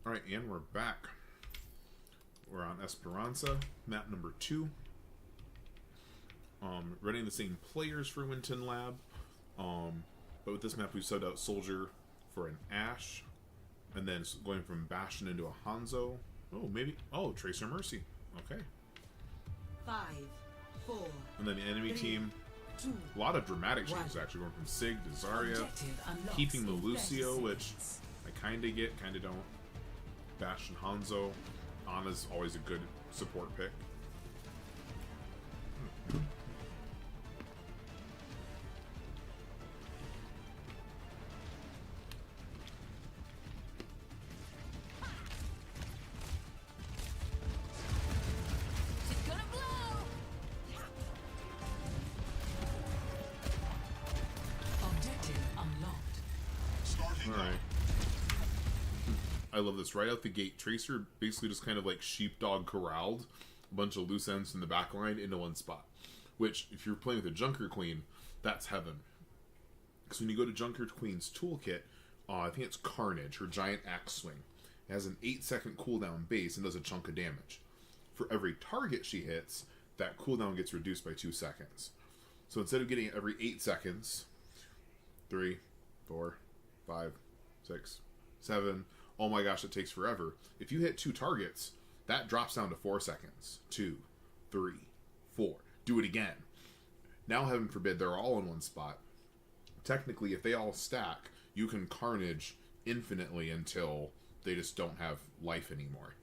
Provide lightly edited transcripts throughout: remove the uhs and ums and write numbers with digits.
Alright, and we're back. We're on Esperanza, map number 2. Running the same players for Winton Lab. But with this map we subbed out Soldier for an Ash. And then going from Bastion into a Hanzo. Oh, maybe. Oh, Tracer Mercy. Okay. 5, 4. And then the enemy 3, team. 2, A lot of dramatic changes 1. actually, going from Sig to Zarya. Keeping the Lucio, which I kinda get, kinda don't. Bastion Hanzo. Ana's always a good support pick. Alright. I love this. Right out the gate, Tracer basically just kind of like sheepdog corralled a bunch of loose ends in the back line into one spot. Which, if you're playing with a Junker Queen, that's heaven. Because when you go to Junker Queen's toolkit, I think it's Carnage, her giant axe swing. It has an 8-second cooldown base and does a chunk of damage. For every target she hits, that cooldown gets reduced by 2 seconds. So instead of getting it every 8 seconds, 3, 4, 5, 6, 7. Oh my gosh, it takes forever. If you hit 2 targets, that drops down to 4 seconds. 2, 3, 4. Do it again. Now, heaven forbid, they're all in one spot. Technically, if they all stack, you can Carnage infinitely until they just don't have life anymore.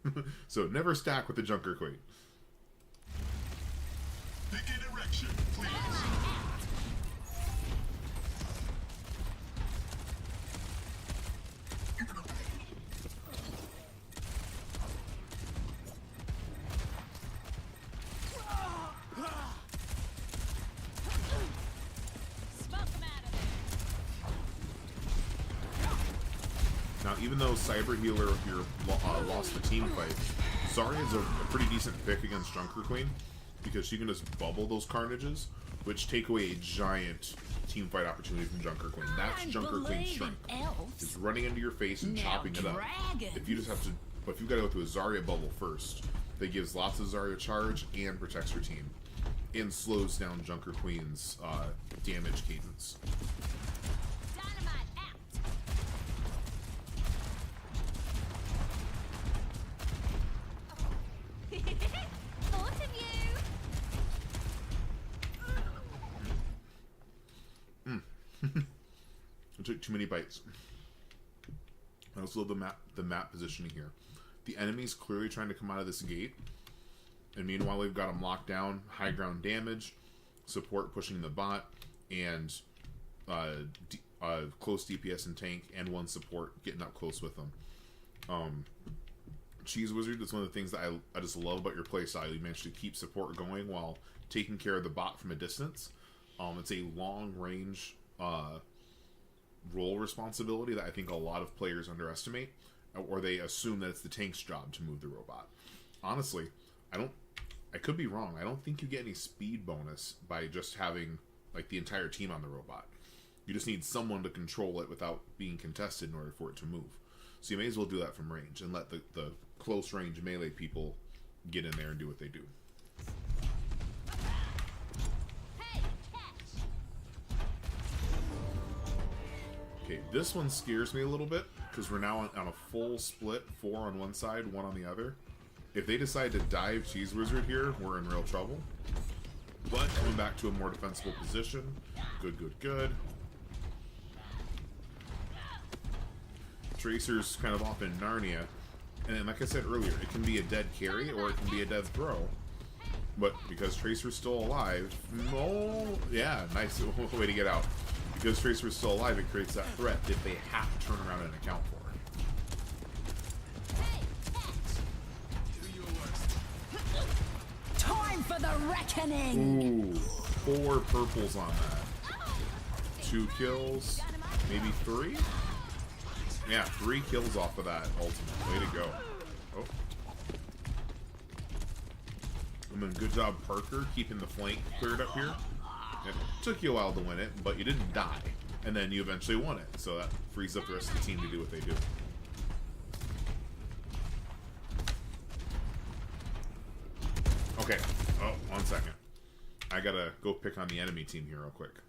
So never stack with the Junker Queen. Begin erection, please. Now, even though Cyber Healer here lost the team fight, Zarya is a pretty decent pick against Junker Queen because she can just bubble those Carnages, which take away a giant team fight opportunity from Junker Queen. That's Junker Queen's strength. Is running into your face and chopping it up. If you just have to, but if you've got to go through a Zarya bubble first, that gives lots of Zarya charge and protects her team, and slows down Junker Queen's damage cadence. Thought of you. I took too many bites. I also love the map positioning here. The enemy's clearly trying to come out of this gate, and meanwhile we've got them locked down, high ground damage, support pushing the bot, and close DPS and tank, and one support getting up close with them. Cheese Wizard is one of the things that I just love about your playstyle. You manage to keep support going while taking care of the bot from a distance. It's a long range role responsibility that I think a lot of players underestimate, or they assume that it's the tank's job to move the robot. Honestly, I could be wrong. I don't think you get any speed bonus by just having like the entire team on the robot. You just need someone to control it without being contested in order for it to move. So you may as well do that from range and let the close range melee people get in there and do what they do. Okay, this one scares me a little bit because we're now on a full split, 4 on one side, 1 on the other. If they decide to dive Cheese Wizard here, we're in real trouble. But coming back to a more defensible position. Good, good, good. Tracer's kind of off in Narnia, and like I said earlier, it can be a dead carry or it can be a dead throw. But because Tracer's still alive, yeah, nice way to get out. Because Tracer's still alive, it creates that threat that they have to turn around and account for. Time for the reckoning. Ooh, 4 purples on that. 2 kills, maybe 3. Yeah, 3 kills off of that ultimate. Way to go. Oh. And then good job, Parker, keeping the flank cleared up here. It took you a while to win it, but you didn't die. And then you eventually won it. So that frees up the rest of the team to do what they do. Okay. Oh, 1 second. I gotta go pick on the enemy team here real quick.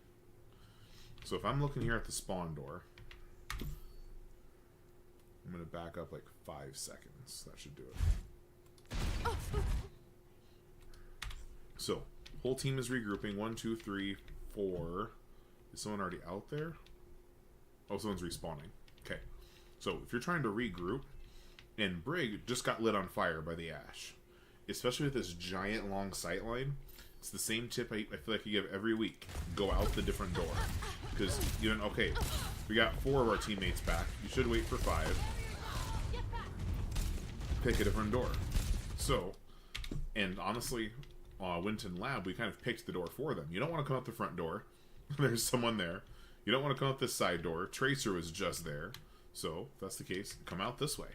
So if I'm looking here at the spawn door, I'm gonna back up like 5 seconds. That should do it. So, whole team is regrouping. 1, 2, 3, 4. Is someone already out there? Oh, someone's respawning. Okay. So, if you're trying to regroup, and Brig just got lit on fire by the Ash, especially with this giant long sight line, it's the same tip I feel like you give every week. Go out the different door. Because, you know, okay, we got 4 of our teammates back. You should wait for 5. Pick a different door. So, and honestly, Winton Lab, we kind of picked the door for them. You don't want to come out the front door. There's someone there. You don't want to come out this side door. Tracer was just there. So, if that's the case, come out this way.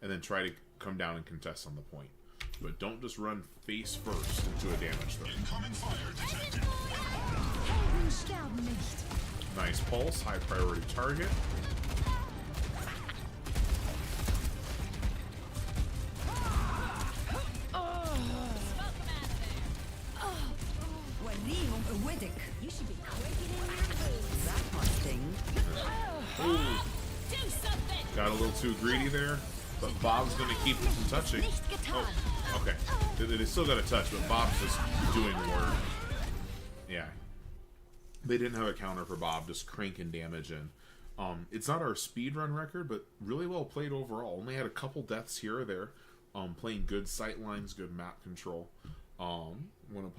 And then try to come down and contest on the point. But don't just run face first into a damage throw. Incoming fire detected. Helden sterben nicht. Nice pulse, high priority target. You should be quaking in your boots. That must sting. Ooh, Do something! got a little too greedy there. But Bob's going to keep it from touching. Oh, okay. They still got a touch, but Bob's just doing work. Yeah. They didn't have a counter for Bob, just cranking damage in. It's not our speedrun record, but really well played overall. Only had a couple deaths here or there. Playing good sight lines, good map control. When